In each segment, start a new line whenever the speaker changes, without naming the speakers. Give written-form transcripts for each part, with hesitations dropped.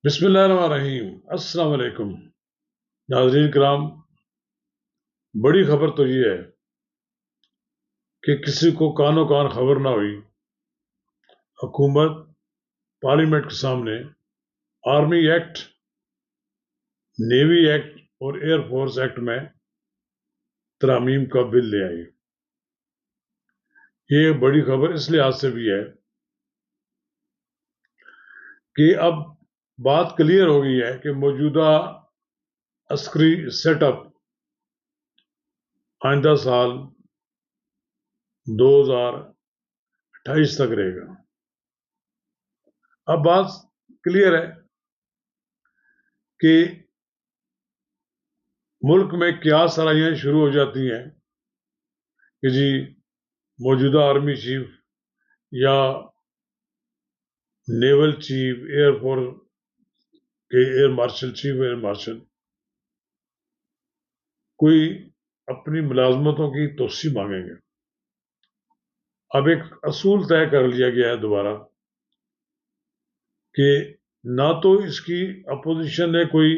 بسم اللہ الرحمن الرحیم۔ السلام علیکم ناظرین کرام، بڑی خبر تو یہ ہے کہ کسی کو کانوں کان خبر نہ ہوئی، حکومت پارلیمنٹ کے سامنے آرمی ایکٹ، نیوی ایکٹ اور ایئر فورس ایکٹ میں ترامیم کا بل لے آئی۔ یہ بڑی خبر اس لحاظ سے بھی ہے کہ اب بات کلیئر ہو گئی ہے کہ موجودہ عسکری سیٹ اپ آئندہ سال 2028 تک رہے گا۔ اب بات کلیئر ہے کہ ملک میں کیا سرائیاں شروع ہو جاتی ہیں کہ جی موجودہ آرمی چیف یا نیول چیف، ایئر فورس کے air marshal, chief air marshal کوئی اپنی ملازمتوں کی توسیع مانگیں گے۔ اب ایک اصول طے کر لیا گیا ہے دوبارہ کہ نہ تو اس کی اپوزیشن نے کوئی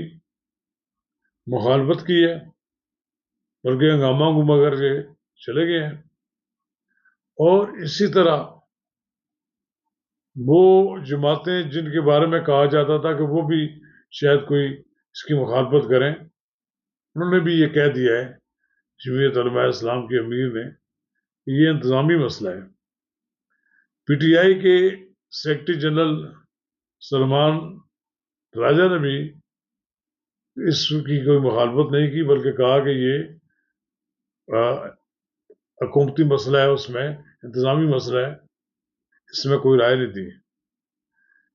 مخالفت کی ہے بلکہ ہنگامہ گما کر کے چلے گئے ہیں، اور اسی طرح وہ جماعتیں جن کے بارے میں کہا جاتا تھا کہ وہ بھی شاید کوئی اس کی مخالفت کریں، انہوں نے بھی یہ کہہ دیا ہے جمعیت علماء اسلام کے امیر نے کہ یہ انتظامی مسئلہ ہے۔ پی ٹی آئی کے سیکرٹری جنرل سلمان راجہ نے بھی اس کی کوئی مخالفت نہیں کی، بلکہ کہا کہ یہ حکومتی مسئلہ ہے، اس میں انتظامی مسئلہ ہے، اس میں کوئی رائے نہیں دی۔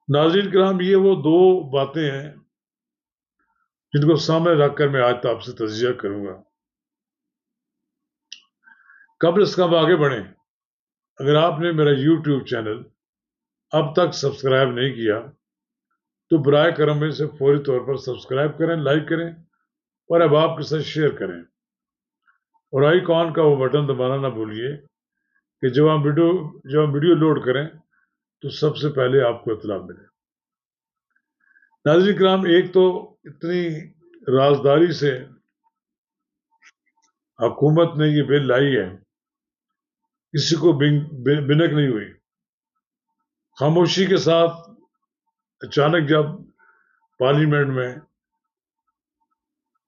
ناظرین کرام، یہ وہ دو باتیں ہیں جن کو سامنے رکھ کر میں آج آپ سے تجزیہ کروں گا۔ قبل اس کا ہم آگے بڑھیں، اگر آپ نے میرا یوٹیوب چینل اب تک سبسکرائب نہیں کیا تو برائے کرم اسے فوری طور پر سبسکرائب کریں، لائک کریں اور اب آپ کے ساتھ شیئر کریں، اور آئی کان کا وہ بٹن دبانا نہ بھولیے کہ جب ہم ویڈیو لوڈ کریں تو سب سے پہلے آپ کو اطلاع ملے۔ ناظرین کرام، ایک تو اتنی رازداری سے حکومت نے یہ بل لائی ہے، کسی کو بنک نہیں ہوئی، خاموشی کے ساتھ اچانک جب پارلیمنٹ میں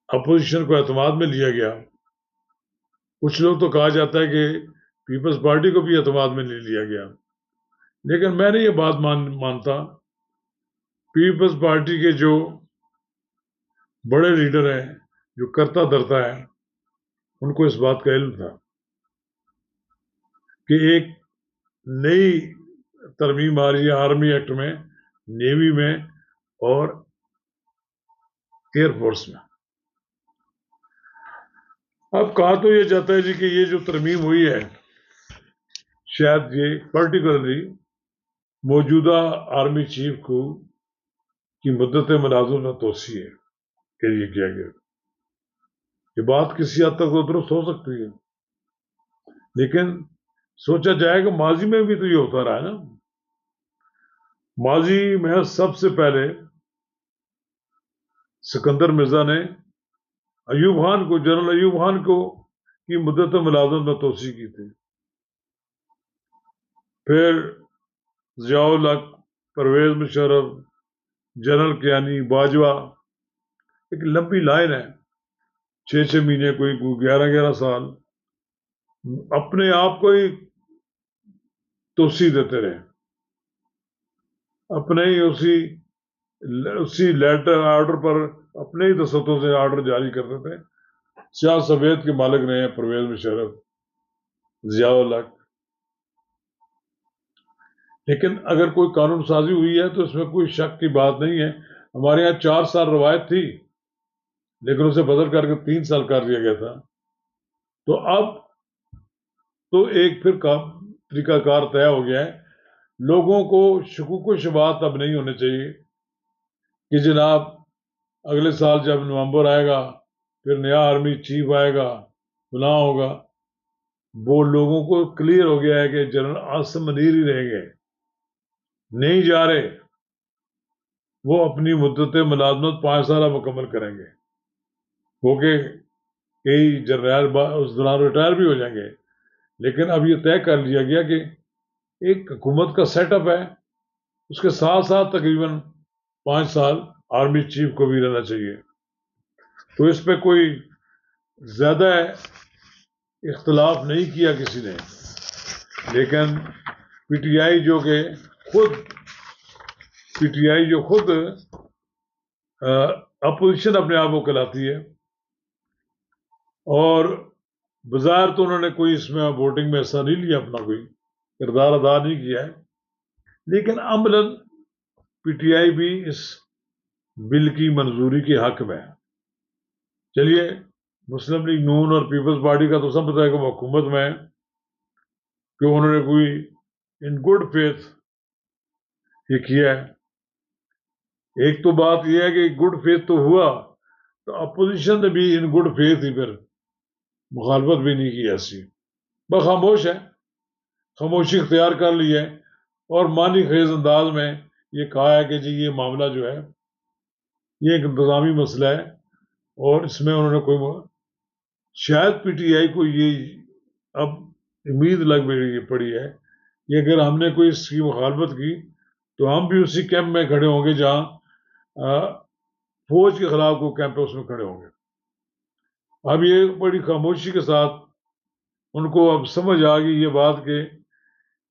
اپوزیشن کو اعتماد میں لیا گیا، کچھ لوگ تو کہا جاتا ہے کہ پیپلز پارٹی کو بھی اعتماد میں نہیں لیا گیا، لیکن میں نے یہ بات مانتا، پیپلز پارٹی کے جو بڑے لیڈر ہیں، جو کرتا دھرتا ہے، ان کو اس بات کا علم تھا کہ ایک نئی ترمیم آ رہی ہے آرمی ایکٹ میں، نیوی میں اور ایئر فورس میں۔ اب کہا تو یہ جاتا ہے جی کہ یہ جو ترمیم ہوئی ہے شاید یہ پرٹیکولرلی موجودہ آرمی چیف کی مدت ملازمت میں توسیع ہے کہ یہ کیا گیا۔ یہ بات کسی حد تک تو درست ہو سکتی ہے، لیکن سوچا جائے کہ ماضی میں بھی تو یہ ہوتا رہا ہے نا۔ ماضی میں سب سے پہلے سکندر مرزا نے ایوب خان کو، جنرل ایوب خان کو کی مدت ملازمت میں توسیع کی تھی، پھر ضیاء الحق، پرویز مشرف، جنرل کیانی، باجوہ، ایک لمبی لائن ہے، 6 مہینے، کوئی 11 سال اپنے آپ کو ہی توسیع دیتے رہے، اپنے ہی اسی لیٹر آرڈر پر اپنے ہی دستوں سے آرڈر جاری کرتے تھے۔ سیاہ سفید کے مالک رہے ہیں پرویز مشرف، ضیاء الحق۔ لیکن اگر کوئی قانون سازی ہوئی ہے تو اس میں کوئی شک کی بات نہیں ہے۔ ہمارے یہاں 4 سال روایت تھی، لیکن اسے بدل کر کے 3 سال کر دیا گیا تھا۔ تو اب تو ایک پھر طریقہ کار طے ہو گیا ہے، لوگوں کو شکوک و شبہات اب نہیں ہونے چاہیے کہ جناب اگلے سال جب نومبر آئے گا پھر نیا آرمی چیف آئے گا، فلاں ہوگا۔ وہ لوگوں کو کلیئر ہو گیا ہے کہ جنرل عاصم منیر ہی رہیں گے، نہیں جا رہے۔ وہ اپنی مدت ملازمت 5 سالہ مکمل کریں گے، کیونکہ کئی جرنیل اس دوران ریٹائر بھی ہو جائیں گے، لیکن اب یہ طے کر لیا گیا کہ ایک حکومت کا سیٹ اپ ہے، اس کے ساتھ ساتھ تقریباً 5 سال آرمی چیف کو بھی رہنا چاہیے. تو اس پہ کوئی زیادہ اختلاف نہیں کیا کسی نے، لیکن پی ٹی آئی جو خود اپوزیشن اپنے آپ کو کہلاتی ہے، اور بظاہر تو انہوں نے کوئی اس میں ووٹنگ میں حصہ نہیں لیا، اپنا کوئی کردار ادا نہیں کیا ہے، لیکن عملاً پی ٹی آئی بھی اس بل کی منظوری کے حق میں ہے. چلیے، مسلم لیگ نون اور پیپلز پارٹی کا تو سب پتہ ہے کہ وہ حکومت میں ہے، کہ انہوں نے کوئی ان گڈ فیتھ یہ کیا ہے. ایک تو بات یہ ہے کہ گڈ فیتھ تو ہوا، تو اپوزیشن نے بھی ان گڈ فیتھ ہی پھر مخالفت بھی نہیں کی ایسی، بس خاموش ہے، خاموشی اختیار کر لی ہے، اور معنی خیز انداز میں یہ کہا ہے کہ جی یہ معاملہ جو ہے یہ ایک انتظامی مسئلہ ہے، اور اس میں انہوں نے کوئی شاید پی ٹی آئی کو یہ اب امید لگ پڑی ہے کہ اگر ہم نے کوئی اس کی مخالفت کی تو ہم بھی اسی کیمپ میں کھڑے ہوں گے جہاں فوج کے خلاف کوئی کیمپ ہے اس میں کھڑے ہوں گے. اب یہ بڑی خاموشی کے ساتھ ان کو اب سمجھ آ گئی یہ بات کہ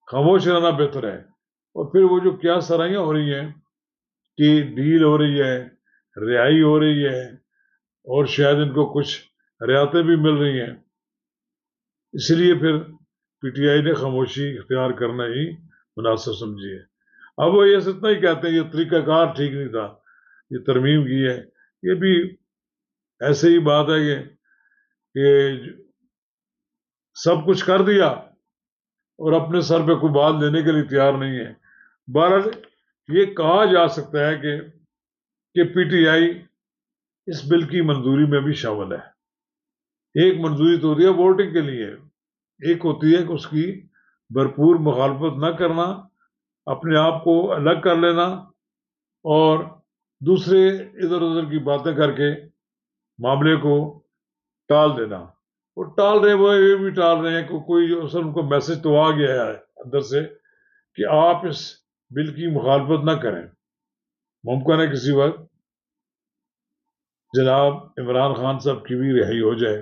خاموش رہنا بہتر ہے. اور پھر وہ جو کیا سرائیاں ہو رہی ہیں کہ ڈیل ہو رہی ہے، رہائی ہو رہی ہے، اور شاید ان کو کچھ رعایتیں بھی مل رہی ہیں، اس لیے پھر پی ٹی آئی نے خاموشی اختیار کرنا ہی مناسب سمجھی ہے. اب وہ یہ اتنا ہی کہتے ہیں یہ طریقہ کار ٹھیک نہیں تھا، یہ ترمیم کی ہے، یہ بھی ایسے ہی بات ہے کہ سب کچھ کر دیا اور اپنے سر پہ کوئی بات لینے کے لیے تیار نہیں ہے. بہرحال یہ کہا جا سکتا ہے کہ پی ٹی آئی اس بل کی منظوری میں بھی شامل ہے. ایک منظوری تو ہوتی ہے ووٹنگ کے لیے، ایک ہوتی ہے کہ اس کی بھرپور مخالفت نہ کرنا، اپنے آپ کو الگ کر لینا، اور دوسرے ادھر ادھر کی باتیں کر کے معاملے کو ٹال دینا. وہ ٹال رہے وہ یہ بھی ٹال رہے ہیں کہ کوئی اصل ان کو میسج تو آ گیا ہے اندر سے کہ آپ اس بل کی مخالفت نہ کریں. ممکن ہے کسی وقت جناب عمران خان صاحب کی بھی رہائی ہو جائے،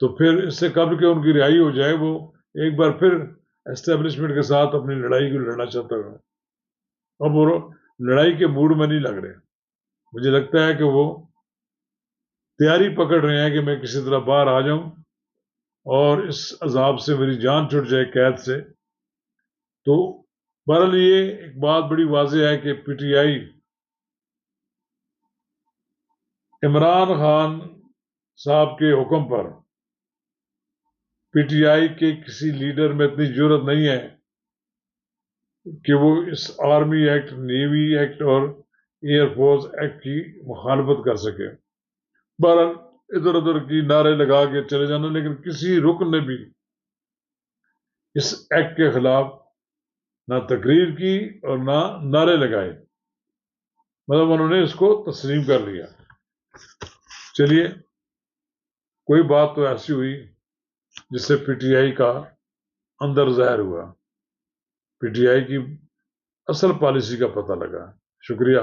تو پھر اس سے قبل کہ ان کی رہائی ہو جائے وہ ایک بار پھر اسٹیبلشمنٹ کے ساتھ اپنی لڑائی کو لڑنا چاہتا ہے. اب وہ لڑائی کے موڈ میں نہیں لگ رہے، مجھے لگتا ہے کہ وہ تیاری پکڑ رہے ہیں کہ میں کسی طرح باہر آ جاؤں اور اس عذاب سے میری جان چھٹ جائے، قید سے. تو بہرحال یہ ایک بات بڑی واضح ہے کہ P T I Imran Khan صاحب کے حکم پر، پی ٹی آئی کے کسی لیڈر میں اتنی جرت نہیں ہے کہ وہ اس آرمی ایکٹ، نیوی ایکٹ اور ایئر فورس ایکٹ کی مخالفت کر سکے. بہرحال ادھر ادھر کی نعرے لگا کے چلے جانا، لیکن کسی رکن نے بھی اس ایکٹ کے خلاف نہ تقریر کی اور نہ نعرے لگائے، مطلب انہوں نے اس کو تسلیم کر لیا. چلیے، کوئی بات تو ایسی ہوئی جس سے پی ٹی آئی کا اندر ظاہر ہوا، پی ٹی آئی کی اصل پالیسی کا پتہ لگا. شکریہ.